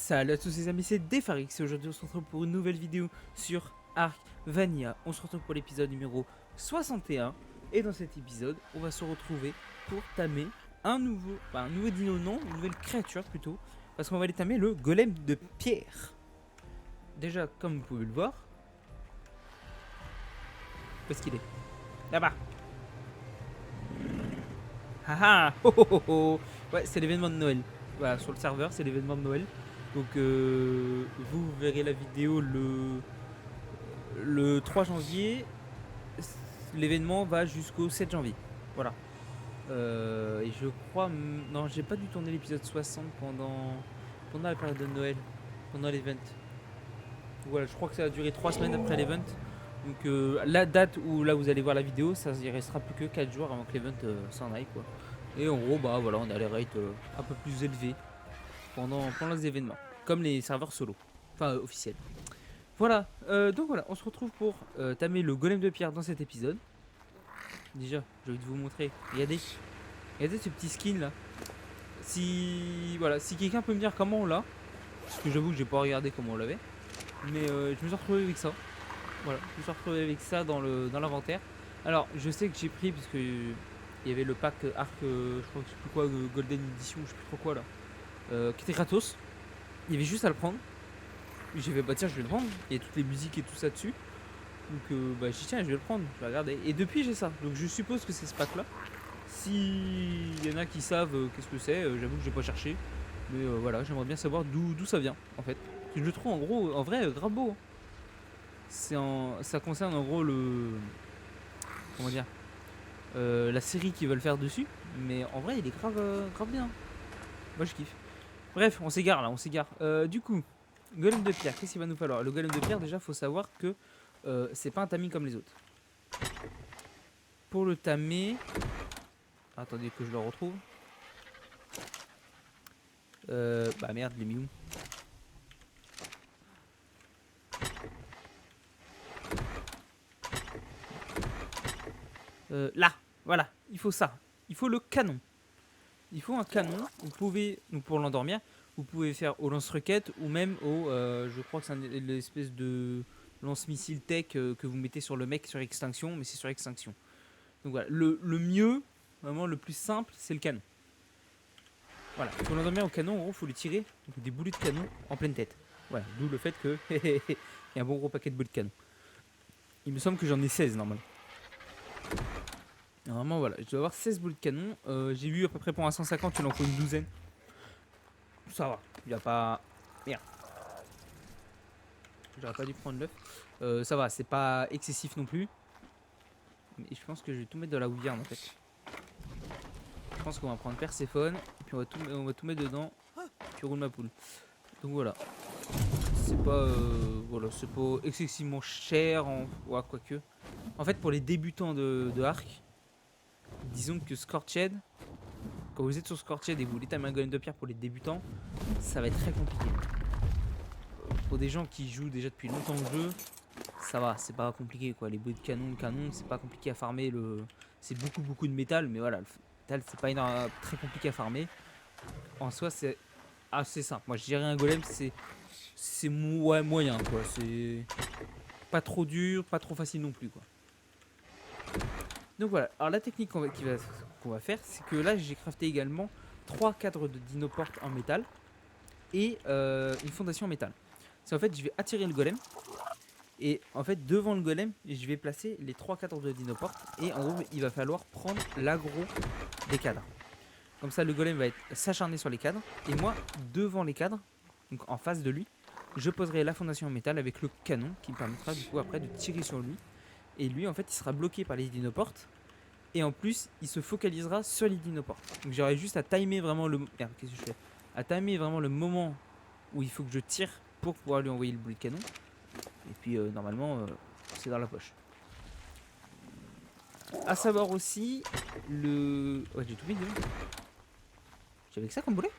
Salut à tous les amis, c'est Defarix et aujourd'hui on se retrouve pour une nouvelle vidéo sur Ark Vanilla. On se retrouve pour l'épisode numéro 61 et dans cet épisode on va se retrouver pour tamer un nouveau dino, non, une nouvelle créature plutôt, parce qu'on va aller tamer le golem de pierre. Déjà comme vous pouvez le voir, où est-ce qu'il est? Là-bas. Haha, oh, oh, oh, oh. Ouais, c'est l'événement de Noël. Voilà, sur le serveur c'est l'événement de Noël. Donc vous verrez la vidéo le 3 janvier. L'événement va jusqu'au 7 janvier. Voilà. Et je crois... Non, j'ai pas dû tourner l'épisode 60 pendant la période de Noël. Pendant l'event. Voilà, je crois que ça a duré 3 semaines après l'event. Donc la date où là vous allez voir la vidéo, ça y restera plus que 4 jours avant que l'event s'en aille quoi. Et en gros bah voilà, on a les rates un peu plus élevés pendant les événements. Comme les serveurs solo. Enfin officiels. Voilà, donc voilà, on se retrouve pour tamer le golem de pierre dans cet épisode. Déjà, j'ai envie de vous montrer. Regardez ce petit skin là. Si voilà, si quelqu'un peut me dire comment on l'a, parce que j'avoue que j'ai pas regardé comment on l'avait, mais je me suis retrouvé avec ça. Voilà, je me suis retrouvé avec ça dans l'inventaire. Alors, je sais que j'ai pris puisque il y avait le pack Arc, je crois que je sais plus quoi, Golden Edition, je sais plus trop quoi là, qui était gratos. Il y avait juste à le prendre. J'ai fait bah tiens, je vais le prendre. Il y a toutes les musiques et tout ça dessus. Donc bah j'ai dit tiens, je vais le prendre, je vais regarder. Et depuis j'ai ça. Donc je suppose que c'est ce pack là. Si y en a qui savent qu'est-ce que c'est, j'avoue que j'ai pas cherché. Mais voilà, j'aimerais bien savoir d'où ça vient en fait. Parce que je le trouve en gros, en vrai, grave beau. Ça concerne en gros le. Comment dire, la série qu'ils veulent faire dessus. Mais en vrai, il est grave bien. Moi je kiffe. Bref, on s'égare là, on s'égare. Du coup, golem de pierre, qu'est-ce qu'il va nous falloir? Le golem de pierre, déjà, faut savoir que c'est pas un tamis comme les autres. Pour le tamer. Attendez que je le retrouve. Bah merde, il est mis où? Là, voilà, il faut ça. Il faut le canon. Il faut un canon. Vous pouvez, donc pour l'endormir, vous pouvez faire au lance-roquette ou même au. Je crois que c'est l'espèce de lance-missile tech que vous mettez sur le mec sur extinction, mais c'est sur extinction. Donc voilà, le mieux, vraiment le plus simple, c'est le canon. Voilà, pour l'endormir au canon, en gros, il faut lui tirer donc, des boulets de canon en pleine tête. Voilà, d'où le fait que il y a un bon gros paquet de boulets de canon. Il me semble que j'en ai 16 normalement. Normalement, voilà, je dois avoir 16 boules de canon. J'ai vu à peu près pour un 150, il en faut une douzaine. Ça va, il n'y a pas. Merde. J'aurais pas dû prendre l'œuf. Ça va, c'est pas excessif non plus. Mais je pense que je vais tout mettre dans la houillarde en fait. Je pense qu'on va prendre Perséphone, et puis on va tout mettre dedans, puis roule ma poule. Donc voilà. C'est pas excessivement cher, ouais, quoique. En fait, pour les débutants de Ark, disons que Scorched, quand vous êtes sur Scorched et vous voulez tamer un golem de pierre pour les débutants, ça va être très compliqué. Pour des gens qui jouent déjà depuis longtemps au jeu, ça va, c'est pas compliqué quoi. Les bouts de canon, c'est pas compliqué à farmer. C'est beaucoup de métal, mais voilà, le métal c'est pas très compliqué à farmer. En soi, c'est assez simple. Moi, je dirais un golem, c'est moyen quoi. C'est pas trop dur, pas trop facile non plus quoi. Donc voilà. Alors la technique qu'on va faire, c'est que là j'ai crafté également 3 cadres de dinoporte en métal et une fondation en métal. C'est en fait, je vais attirer le golem. Et en fait, devant le golem, je vais placer les 3 cadres de dinoporte. Et en gros, il va falloir prendre l'aggro des cadres. Comme ça, le golem va s'acharner sur les cadres. Et moi, devant les cadres, donc en face de lui, je poserai la fondation en métal avec le canon qui me permettra du coup après de tirer sur lui. Et lui, en fait, il sera bloqué par les dinoportes. Et en plus, il se focalisera sur les dinoportes. Donc j'aurai juste à timer vraiment le. Merde, qu'est-ce que je fais? À timer vraiment le moment où il faut que je tire pour pouvoir lui envoyer le boulet de canon. Et puis normalement, c'est dans la poche. A savoir aussi le. Ouais, j'ai tout mis dedans. J'avais que ça comme boulet.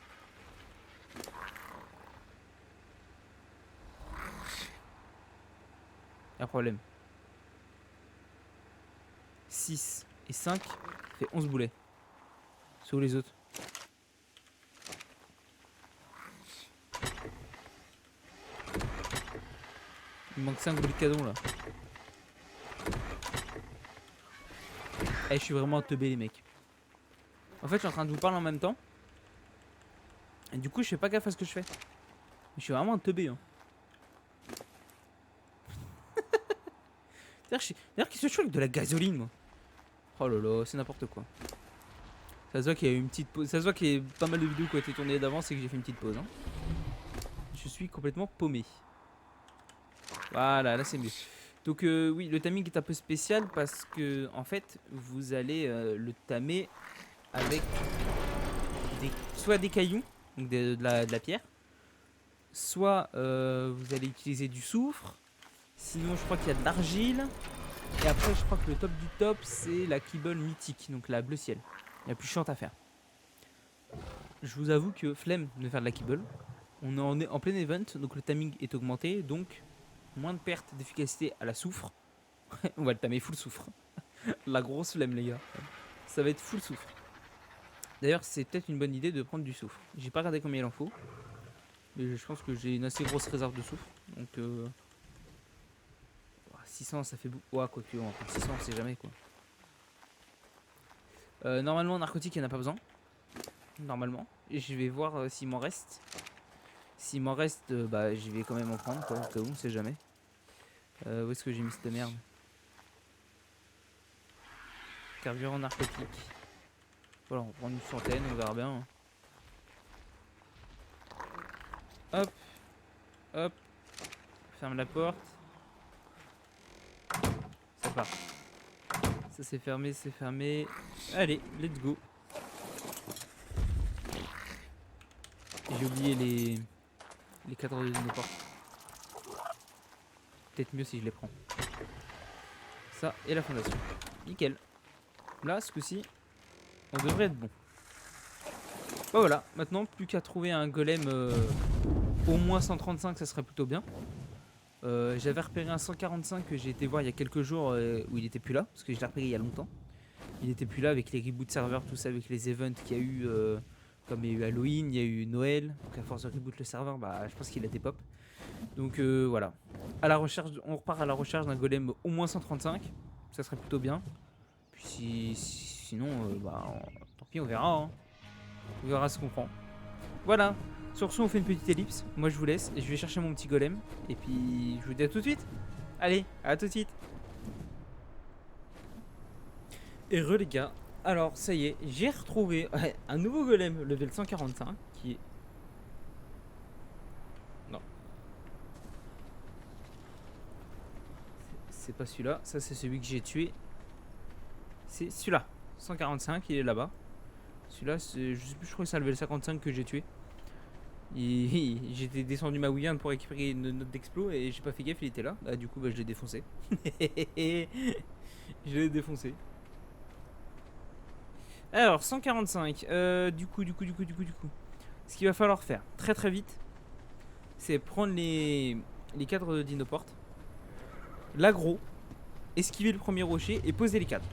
Un problème. 6 et 5 fait 11 boulets. C'est où les autres? Il manque 5 briques cadeaux là. Eh, je suis vraiment teubé les mecs. En fait, je suis en train de vous parler en même temps. Et du coup, je fais pas gaffe à ce que je fais. Je suis vraiment un teubé. Hein. D'ailleurs, qu'est-ce que je fais avec de la gasoline, moi? Oh là là, c'est n'importe quoi. Ça se voit qu'il y a eu une petite pause. Ça se voit qu'il y a pas mal de vidéos qui ont été tournées d'avance et que j'ai fait une petite pause. Hein. Je suis complètement paumé. Voilà, là c'est mieux. Donc oui, le timing est un peu spécial parce que en fait, vous allez le tamer avec soit des cailloux, donc de la pierre, soit vous allez utiliser du soufre. Sinon, je crois qu'il y a de l'argile. Et après, je crois que le top du top, c'est la kibble mythique, donc la bleu ciel. La plus chiante à faire. Je vous avoue que flemme de faire de la kibble. On est en plein event, donc le timing est augmenté, donc moins de perte d'efficacité à la soufre. On va le tamer full soufre. La grosse flemme, les gars. Ça va être full soufre. D'ailleurs, c'est peut-être une bonne idée de prendre du soufre. J'ai pas regardé combien il en faut. Mais je pense que j'ai une assez grosse réserve de soufre. Donc 600 ça fait beaucoup. Ouais, quoi que, on va prendre 600, on sait jamais quoi. Normalement, narcotique, il n'y en a pas besoin. Normalement. Et je vais voir s'il m'en reste. S'il m'en reste, bah, je vais quand même en prendre, quoi. Au cas où, on sait jamais. Où est-ce que j'ai mis cette merde? Carburant narcotique. Voilà, on va prendre une centaine, on verra bien. Hein. Hop. Hop. Ferme la porte. Ça part. Ça c'est fermé, c'est fermé. Allez, let's go. J'ai oublié les cadres de nos portes. Peut-être mieux si je les prends. Ça et la fondation. Nickel. Là, ce coup-ci, on devrait être bon. Bah voilà, maintenant plus qu'à trouver un golem au moins 135, ça serait plutôt bien. J'avais repéré un 145 que j'ai été voir il y a quelques jours où il était plus là, parce que je l'ai repéré il y a longtemps. Il était plus là avec les reboots serveurs, tout ça, avec les events qu'il y a eu, comme il y a eu Halloween, il y a eu Noël. Donc à force de reboot le serveur, bah je pense qu'il a des pop. Donc voilà. À la recherche, on repart à la recherche d'un golem au moins 135, ça serait plutôt bien. Puis sinon, bah tant pis, on verra. Hein. On verra ce qu'on prend. Voilà. Sur ce, on fait une petite ellipse. Moi, je vous laisse et je vais chercher mon petit golem. Et puis, je vous dis à tout de suite. Allez, à tout de suite. Et les gars. Alors, ça y est, j'ai retrouvé un nouveau golem level 145 qui est. Non. C'est pas celui-là. Ça, c'est celui que j'ai tué. C'est celui-là. 145, il est là-bas. Celui-là, je sais plus, je crois que c'est un level 55 que j'ai tué. J'étais descendu ma Weyand pour récupérer une note d'explo et j'ai pas fait gaffe, il était là. Bah, du coup, bah, je l'ai défoncé. Je l'ai défoncé. Alors, 145. Du coup. Ce qu'il va falloir faire très très vite, c'est prendre les cadres de Dinoporte, l'aggro, esquiver le premier rocher et poser les cadres.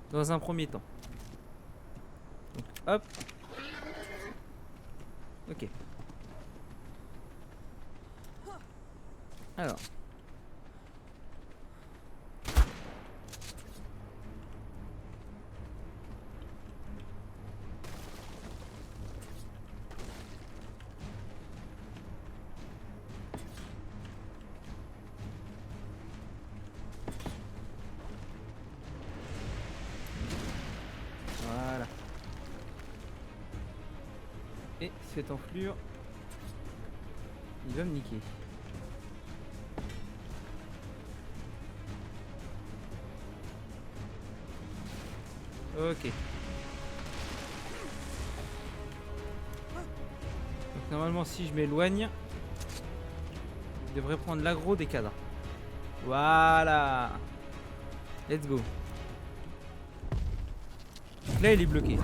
Dans un premier temps. Donc, hop. Ok. Alors. Voilà. Et cette enflure, il va me niquer. Ok. Donc normalement si je m'éloigne, je devrais prendre l'aggro des cadres. Voilà. Let's go. Donc là il est bloqué.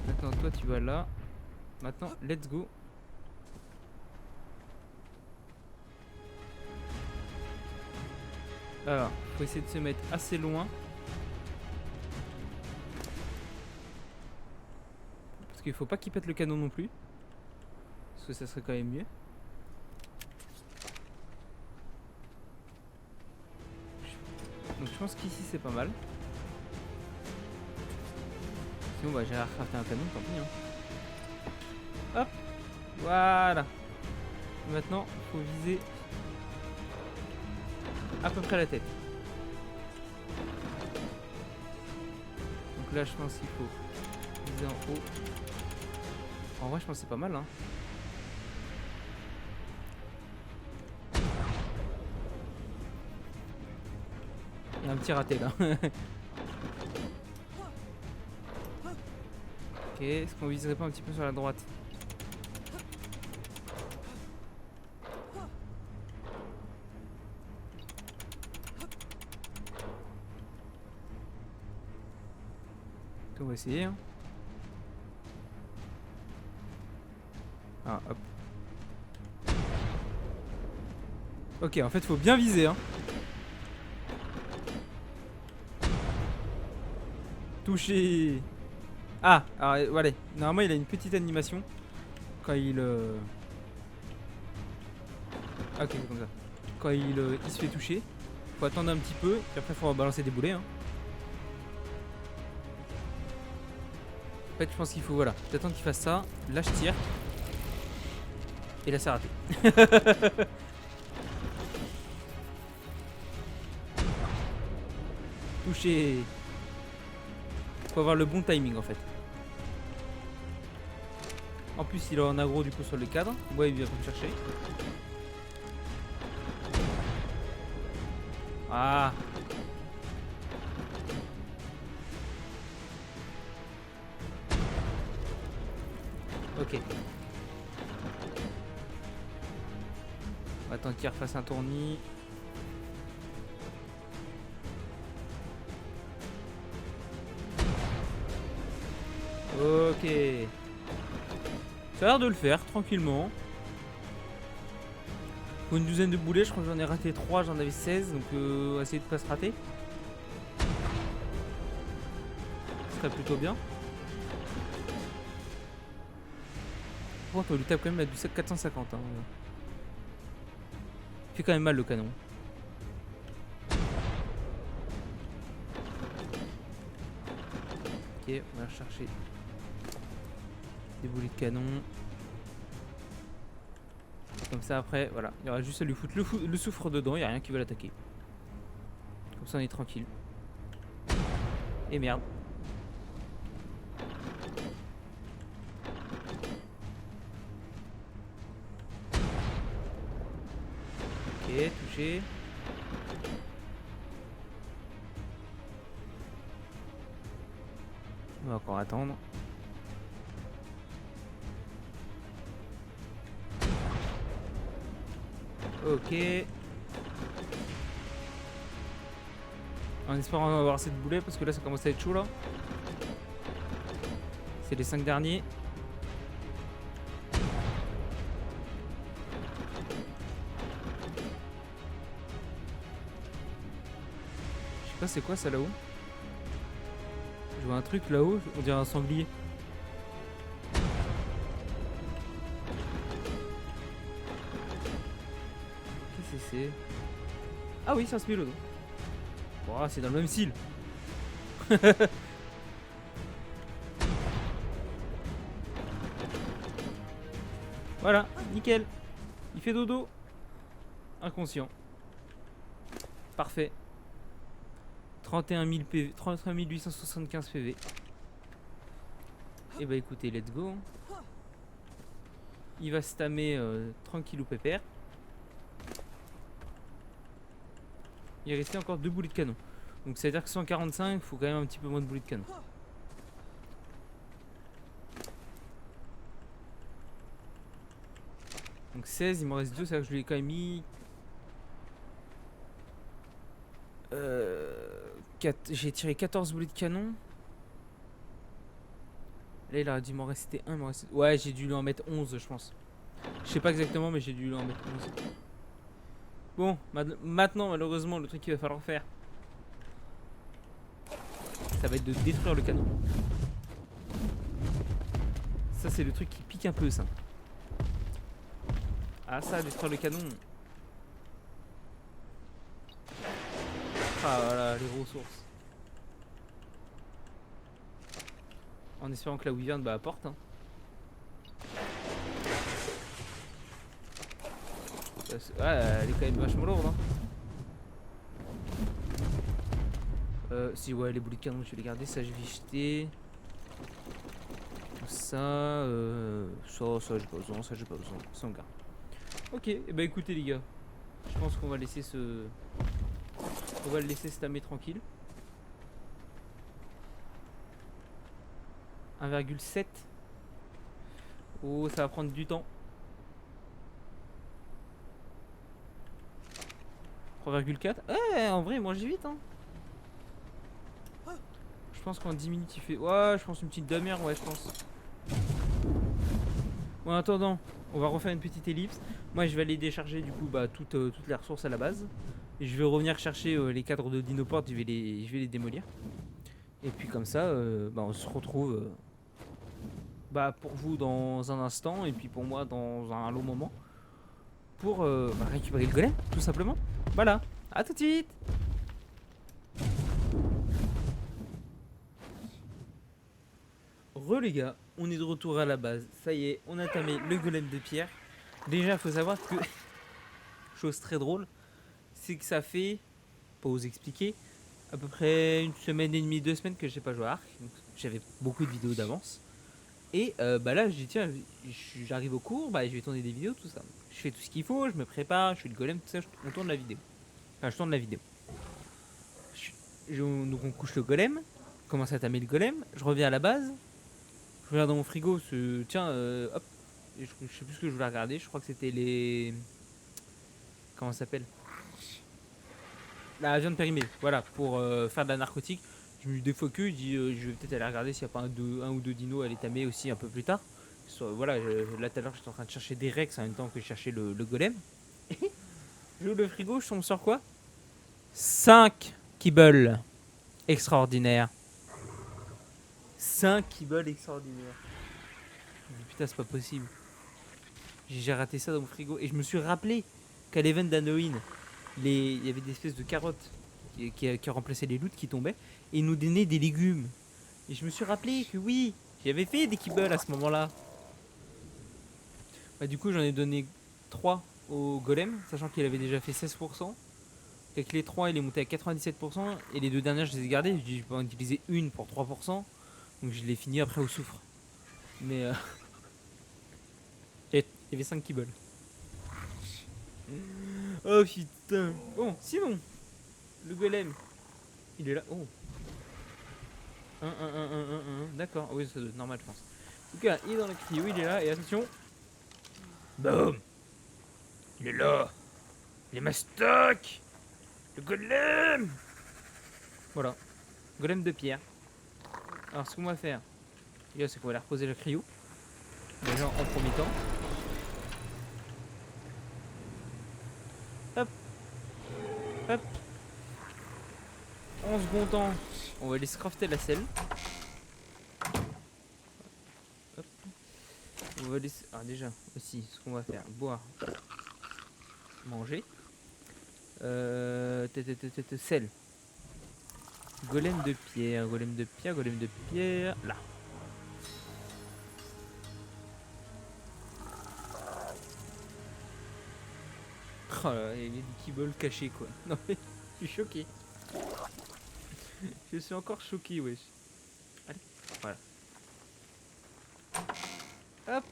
Maintenant toi tu vas là. Maintenant let's go. Alors, faut essayer de se mettre assez loin. Parce qu'il faut pas qu'il pète le canon non plus. Parce que ça serait quand même mieux. Donc je pense qu'ici c'est pas mal. Sinon bah j'ai recrafté un canon, tant pis hein. Hop. Voilà. Et maintenant il faut viser à peu près la tête. Donc là je pense qu'il faut viser en haut. En vrai je pense que c'est pas mal hein. Il y a un petit raté là. Ok, est-ce qu'on viserait pas un petit peu sur la droite? On va essayer hein. Ah hop. Ok, en fait faut bien viser hein. Touché. Ah, alors voilà. Normalement il a une petite animation quand il ah, ok, c'est comme ça. Quand il se fait toucher, faut attendre un petit peu, puis après faut balancer des boulets hein. En fait je pense qu'il faut voilà, j'attends qu'il fasse ça, là je tire. Et là c'est raté. Touché. Faut avoir le bon timing en fait. En plus il est en aggro du coup sur le cadre. Ouais il vient me chercher. Ah. Ok. On va attendre qu'il refasse un tournis. Ok. Ça a l'air de le faire tranquillement. Pour une douzaine de boulets, je crois que j'en ai raté 3, j'en avais 16, donc on va essayer de pas se rater. Ce serait plutôt bien. Bon, on lui tape quand même à du 450. Hein. Il fait quand même mal le canon. Ok, on va chercher des boulets de canon. Comme ça après, voilà, il y aura juste à lui foutre le soufre dedans, il n'y a rien qui va l'attaquer. Comme ça on est tranquille. Et merde. Ok, touché. On va encore attendre. Ok. En espérant avoir assez de boulets parce que là ça commence à être chaud là. C'est les 5 derniers. Je sais pas c'est quoi ça là-haut. Je vois un truc là-haut, on dirait un sanglier. Qu'est-ce que c'est? Ah oui, c'est un spélodon. Oh, c'est dans le même style. Voilà, nickel. Il fait dodo. Inconscient. Parfait. 31 000 PV, 31 875 PV. Et bah écoutez, let's go. Il va se tamer tranquillou pépère. Il restait encore 2 boulets de canon. Donc ça veut dire que 145, il faut quand même un petit peu moins de boulets de canon. Donc 16, il m'en reste 2, c'est-à-dire que je lui ai quand même mis... j'ai tiré 14 boulets de canon. Là il aurait dû m'en rester un, ouais j'ai dû lui en mettre 11 je pense. Je sais pas exactement mais j'ai dû lui en mettre 11. Bon, maintenant malheureusement le truc qu'il va falloir faire, ça va être de détruire le canon. Ça c'est le truc qui pique un peu ça. Ah ça, détruire le canon. Ah voilà, les ressources. En espérant que la wyvern bah apporte. Hein. Ouais, elle est quand même vachement lourde. Hein. Si ouais, les boulets de canon, je vais les garder. Ça, je vais jeter. Ça, ça j'ai pas besoin. Ça, j'ai pas besoin. Ça, on garde. Ok, et bah écoutez les gars, je pense qu'on va laisser on va le laisser se tamer tranquille. 1,7. Oh, ça va prendre du temps. 3,4. En vrai, il mange vite. Hein. Je pense qu'en 10 minutes, il fait. Ouais, je pense une petite demi-heure. Ouais, je pense. Bon, en attendant, on va refaire une petite ellipse. Moi, je vais aller décharger du coup toutes les ressources à la base. Et je vais revenir chercher les cadres de Dinoporte. Je vais les démolir. Et puis comme ça, on se retrouve pour vous dans un instant. Et puis pour moi dans un long moment. Pour récupérer le golem, tout simplement. Voilà, à tout de suite. Les gars, on est de retour à la base. Ça y est, on a tamé le golem de pierre. Déjà, faut savoir que chose très drôle, c'est que ça fait, pour vous expliquer, à peu près une semaine et demie, 2 semaines que j'ai pas joué à Ark. J'avais beaucoup de vidéos d'avance. Et là, j'ai dit tiens, j'arrive au cours, je vais tourner des vidéos, tout ça. Je fais tout ce qu'il faut, je me prépare, je fais le golem, tout ça, on tourne la vidéo. Enfin, je tourne la vidéo. Donc on couche le golem, commence à tamer le golem, je reviens à la base, je regarde dans mon frigo, tiens, hop, je sais plus ce que je voulais regarder, je crois que c'était les... Comment ça s'appelle? La viande périmée, voilà, pour faire de la narcotique. Je me dis des fois que, je dis, je vais peut-être aller regarder s'il n'y a pas un ou deux dinos à les tamer aussi un peu plus tard. Voilà, là tout à l'heure j'étais en train de chercher des rex en même temps que je cherchais le golem. J'ouvre le frigo, je tombe sur quoi? 5 kibbles. Extraordinaire. 5 kibbles extraordinaires. Putain, c'est pas possible. J'ai raté ça dans mon frigo. Et je me suis rappelé qu'à l'event d'Halloween, il y avait des espèces de carottes qui remplaçaient les loots qui tombaient. Et ils nous donnaient des légumes. Et je me suis rappelé que oui, j'avais fait des kibbles à ce moment-là. Du coup, j'en ai donné 3 au golem, sachant qu'il avait déjà fait 16%. Avec les 3, il est monté à 97%. Et les 2 dernières, je les ai gardées. Je dis, je peux en utiliser une pour 3%. Donc je l'ai fini après au soufre. Mais il y avait 5 kibbles. Oh putain. Bon, sinon, le golem, il est là. Oh. 1, 1, 1, 1, 1, 1. D'accord, oui, ça doit être normal, je pense. En tout cas, il est dans le cryo, il est là. Et attention. Boum. Il est là. Il est mastoc. Le golem. Voilà. Golem de pierre. Alors, ce qu'on va faire, c'est qu'on va aller reposer le cryo. Déjà en premier temps. Hop. Hop. En second temps, on va aller crafter la selle. Hop. On va laisser... Ah déjà, aussi, ce qu'on va faire, boire, manger. Sel. Golem de pierre, golem de pierre, golem de pierre. Là. Oh là, il y a des kibbles cachés quoi. Non mais, je suis choqué. Je suis encore choqué, wesh. Allez, voilà. Hop.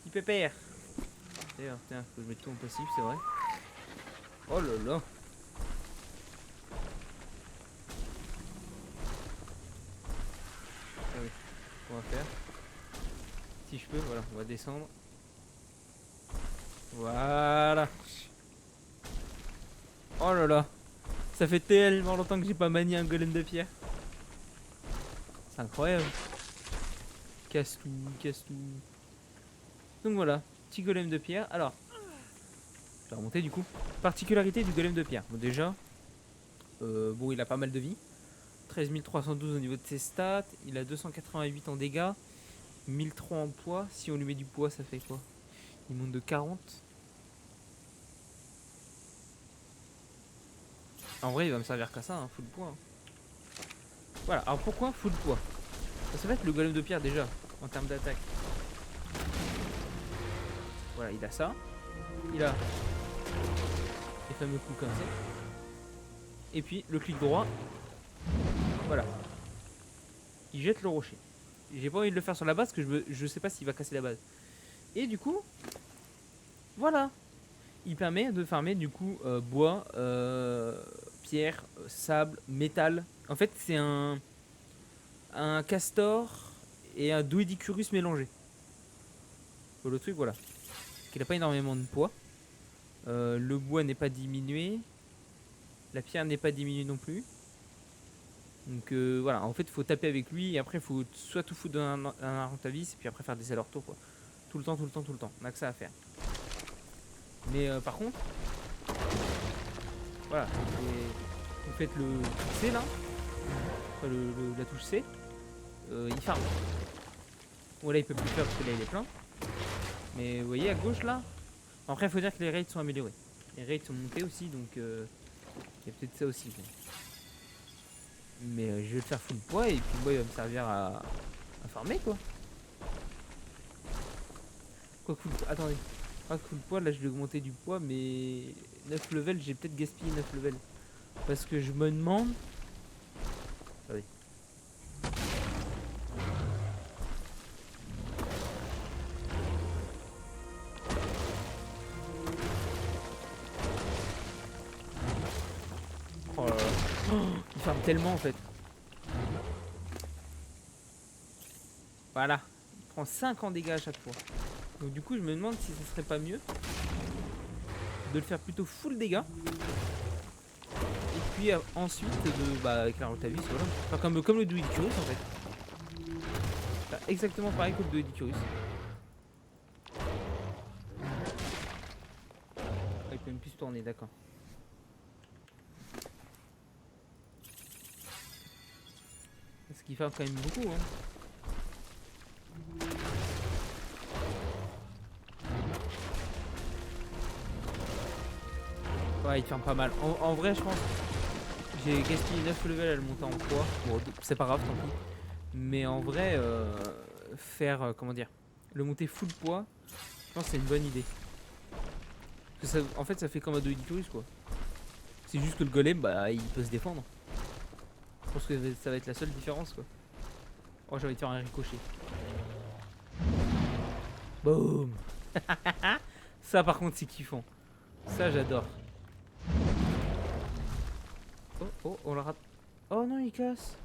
Petit pépère. D'ailleurs, tiens, faut que je mette tout en passif, c'est vrai. Oh là là. Ah oui, on va faire. Si je peux, voilà, on va descendre. Voilà. Oh là là. Ça fait tellement longtemps que j'ai pas manié un golem de pierre. C'est incroyable. Casse tout, casse tout. Donc voilà, petit golem de pierre. Alors, je vais remonter du coup. Particularité du golem de pierre. Bon déjà, il a pas mal de vie. 13 312 au niveau de ses stats. Il a 288 en dégâts. 1003 en poids. Si on lui met du poids, ça fait quoi? Il monte de 40. En vrai, il va me servir qu'à ça, hein, full poids. Hein. Voilà, alors pourquoi full poids? Parce qu'en fait, le golem de pierre, déjà, en termes d'attaque, voilà, il a ça. Il a les fameux coups comme ça. Et puis, le clic droit, voilà. Il jette le rocher. J'ai pas envie de le faire sur la base parce que je sais pas s'il va casser la base. Et du coup, voilà. Il permet de farmer du coup bois, pierre, sable, métal. En fait, c'est un castor et un doedicurus mélangé. Le truc, voilà. Il n'a pas énormément de poids. Le bois n'est pas diminué. La pierre n'est pas diminuée non plus. Donc voilà, en fait, il faut taper avec lui et après, il faut soit tout foutre dans un Argentavis et puis après faire des allers-retours quoi. Tout le temps, tout le temps, tout le temps. On a que ça à faire. Mais par contre, voilà, vous faites le C là, enfin, la touche C, il farm. Bon là il peut plus faire parce que là il est plein. Mais vous voyez à gauche là, après il faut dire que les raids sont améliorés. Les raids sont montés aussi donc il y a peut-être ça aussi. Quoi. Mais je vais le faire full poids et puis moi il va me servir à farmer quoi. Quoi full poids, attendez. Pas full poids, là je vais augmenter du poids mais 9 levels, j'ai peut-être gaspillé 9 levels. Parce que je me demande... Attendez. Oh là là. Oh, il farme tellement en fait. Voilà. Il prend 5 en dégâts à chaque fois. Donc du coup je me demande si ce serait pas mieux de le faire plutôt full dégâts. Et puis ensuite de... Bah avec la Rotavis, voilà. Enfin comme le Doedicurus en fait. Enfin, exactement pareil que le Doedicurus. Ah, il peut même plus se tourner, d'accord. Ce qui fait quand même beaucoup hein. Ouais, il ferme pas mal. En vrai, je pense j'ai gaspillé 9 levels à le monter en poids. Bon, c'est pas grave, tant pis. Mais en vrai, faire, comment dire, le monter full poids, je pense que c'est une bonne idée. Parce que ça, en fait, ça fait comme un Doedicurus, quoi. C'est juste que le golem, bah, il peut se défendre. Je pense que ça va être la seule différence, quoi. Oh, j'ai envie de faire un ricochet. Boum. Ça, par contre, c'est kiffant. Ça, j'adore. Oh, oh, on la rate. Oh non, il casse.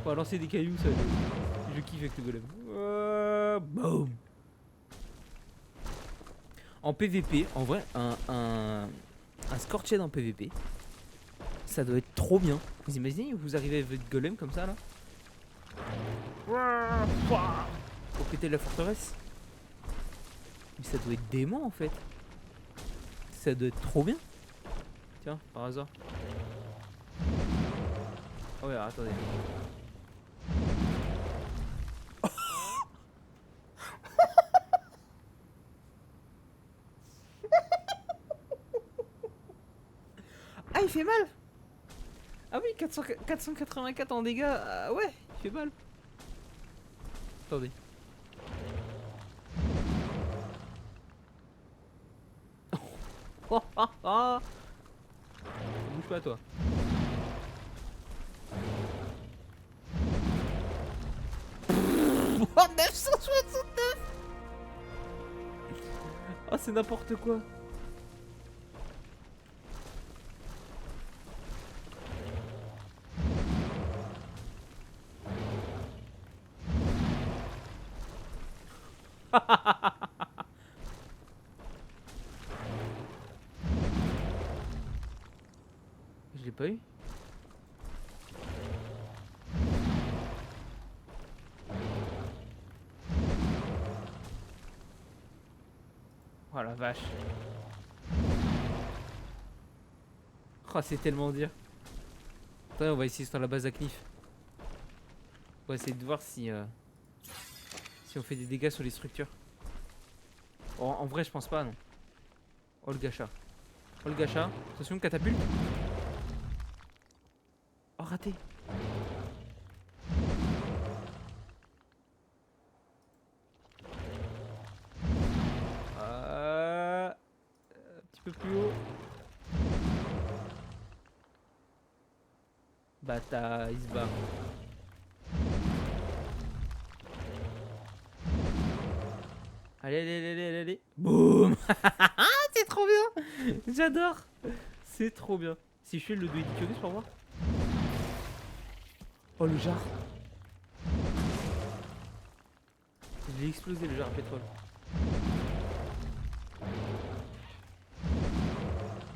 On va lancer des cailloux, ça. Je kiffe avec le golem. Boum. En PVP, en vrai, un Scorched en PVP, ça doit être trop bien. Vous imaginez, vous arrivez avec votre golem comme ça là pour péter la forteresse. Mais ça doit être dément en fait. Ça doit être trop bien. Tiens, par hasard. Oh ouais, attendez. Ah, il fait mal. Ah oui, 484 en dégâts. Ah ouais, il fait mal. Attendez. Oh, ah, ah. Bouge pas toi. Oh, 969. Oh, c'est n'importe quoi. Je l'ai pas eu. Oh la vache. Oh, c'est tellement dur. Attendez, on va essayer sur la base à Knif. On va essayer de voir si on fait des dégâts sur les structures. Oh, en vrai, je pense pas, non. Oh le gacha. Oh le gacha. Attention, catapulte. Oh, raté. Un petit peu plus haut. Bata, il se bat. Allez, allez, allez, allez, allez. Boum. C'est trop bien. J'adore. C'est trop bien. Si je fais le Doedicurus pour voir. Oh le jar. Je l'ai explosé le jar à pétrole.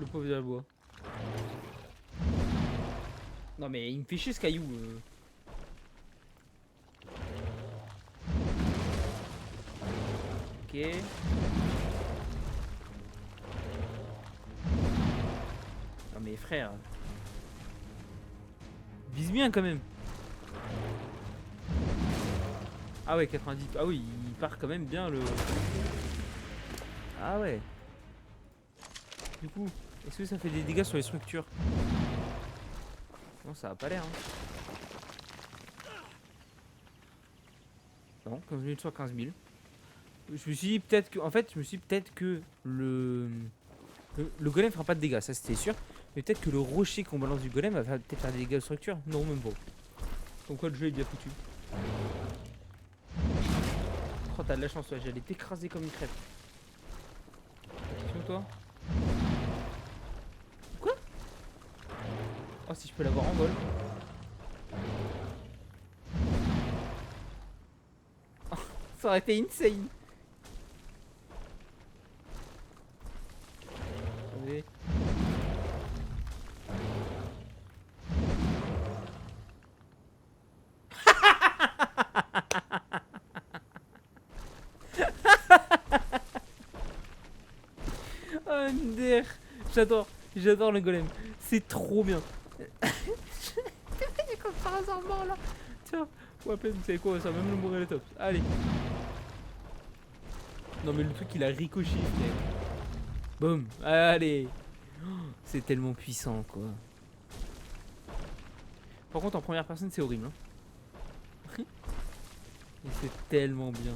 Le pauvre de la bois. Non mais il me fait chier ce caillou. Ok. Non mais frère. Vise bien quand même. Ah ouais 90. Ah oui il part quand même bien le. Ah ouais. Du coup, est-ce que ça fait des dégâts sur les structures? Non ça a pas l'air hein. Non 15 000 sur 15 000. Je me suis dit peut-être que. En fait je me suis dit peut-être que le golem fera pas de dégâts, ça c'était sûr. Mais peut-être que le rocher qu'on balance du golem va peut-être faire des dégâts aux structures. Non même pas. Donc quoi le jeu est bien foutu. Oh t'as de la chance ouais, j'allais t'écraser comme une crêpe. Attention toi. Quoi? Oh si je peux l'avoir en vol. Oh, ça aurait été insane. Allez. Oh MDR. J'adore le golem. C'est trop bien. Il est comme par hasard mort là. Tiens, ou à peine, vous savez quoi, ça va même le mourir le top. Allez. Non mais le truc il a ricoché. Boum. Allez. C'est tellement puissant quoi. Par contre en première personne c'est horrible. Hein. Et c'est tellement bien.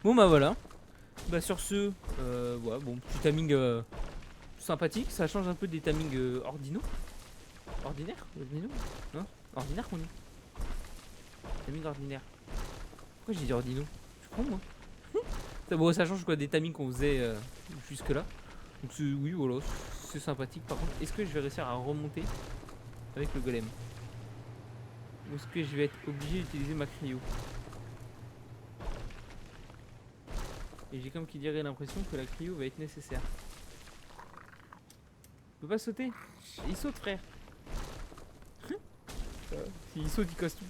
Bon bah voilà. Bah sur ce, voilà, bon, petit timing sympathique. Ça change un peu des timings ordinaux. Ordinaire? Ordinaux? Non? Ordinaire qu'on dit? Timing ordinaire. Pourquoi j'ai dit ordinaux? Je suis con moi. Bon, ça change quoi des timings qu'on faisait jusque là. Donc oui voilà, c'est sympathique. Par contre, est-ce que je vais réussir à remonter avec le golem? Ou est-ce que je vais être obligé d'utiliser ma cryo? Et j'ai comme qui dirait l'impression que la cryo va être nécessaire. Il peut pas sauter. Il saute frère. S'il saute il casse tout.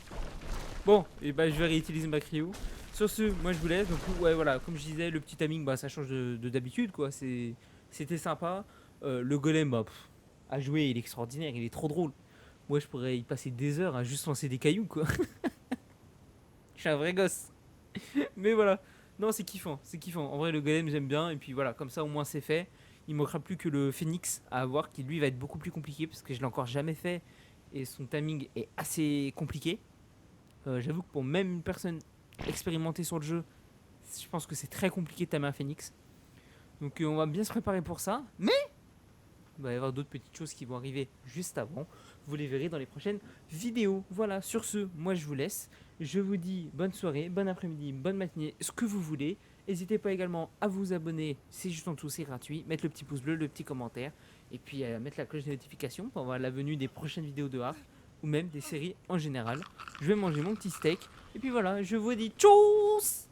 Bon, et bah je vais réutiliser ma cryo. Sur ce, moi je vous laisse. Donc ouais voilà, comme je disais, le petit timing bah ça change de d'habitude quoi. C'était sympa. Le golem bah à jouer il est extraordinaire, il est trop drôle. Moi je pourrais y passer des heures à juste lancer des cailloux quoi. Je suis un vrai gosse. Mais voilà. Non c'est kiffant, c'est kiffant. En vrai le golem j'aime bien. Et puis voilà, comme ça au moins c'est fait. Il manquera plus que le phénix à avoir qui lui va être beaucoup plus compliqué parce que je l'ai encore jamais fait. Et son timing est assez compliqué. J'avoue que pour même une personne expérimentée sur le jeu, je pense que c'est très compliqué de tamer un phénix. Donc on va bien se préparer pour ça. Mais il va y avoir d'autres petites choses qui vont arriver juste avant. Vous les verrez dans les prochaines vidéos. Voilà, sur ce, moi je vous laisse. Je vous dis bonne soirée, bon après-midi, bonne matinée, ce que vous voulez. N'hésitez pas également à vous abonner, c'est juste en dessous, c'est gratuit. Mettre le petit pouce bleu, le petit commentaire. Et puis mettre la cloche de notification pour avoir la venue des prochaines vidéos de Ark. Ou même des séries en général. Je vais manger mon petit steak. Et puis voilà, je vous dis tchuss.